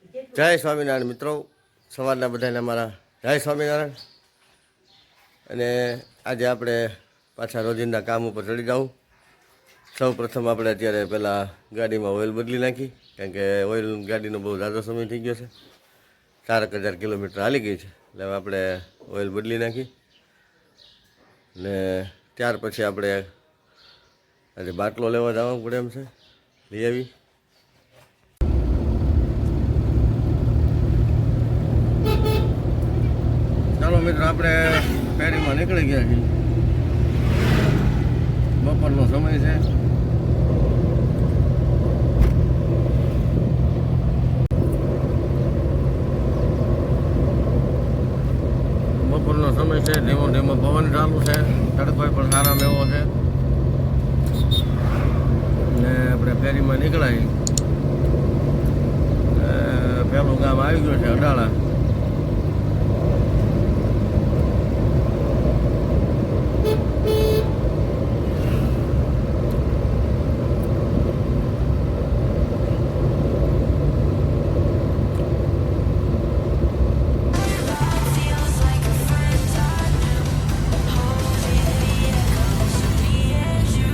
જય સ્વામિનારાયણ મિત્રો, સવારના બધાને અમારા જય સ્વામિનારાયણ. અને આજે આપણે પાછા રોજિંદા કામ ઉપર ચડી જાઉં. સૌ પ્રથમ આપણે અત્યારે પહેલાં ગાડીમાં ઓઇલ બદલી નાખી, કારણ કે ઓઇલ ગાડીનો બહુ ઝાઝો સમય થઈ ગયો છે. 4,000 કિલોમીટર હાલી ગઈ છે, એટલે હવે આપણે ઓઇલ બદલી નાખી. ને ત્યાર પછી આપણે આજે બાટલો લેવા જવું પડે એમ છે, લઈ આવી. ચાલો મિત્રો, આપણે ફેરીમાં નીકળી ગયા છીએ. બપોરનો સમય છે. બપોરનો સમય છે, ધીમો ધીમો પવન ચાલુ છે, તડકો પણ સારામાં એવો છે. ને આપણે ફેરીમાં નીકળાય. પહેલું ગામ આવી ગયું છે અડાળા.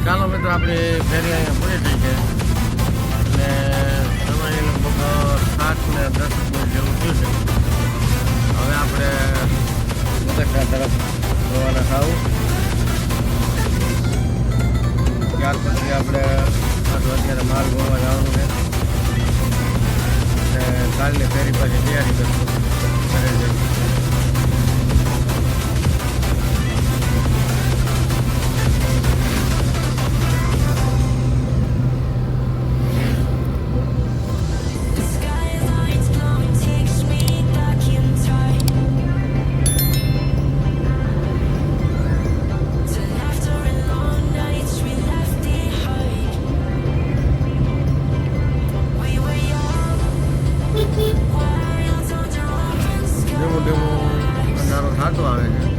ચાલો મિત્રો, આપણી ફેરી અહીંયા પૂરી થઈ છે. અને સમય લગભગ 7 ને 10 મિનિટ જેવું થયું છે. હવે આપણે બગસરા તરફ જવાના થાવું. ત્યાર પછી આપણે અત્યારે માલ ગોળવા જવાનું છે. અને કાલની ફેરી પછી તૈયારી કરશું ઘરે જઈશું. ધીમો ધીમો અંધારો થતો આવે છે.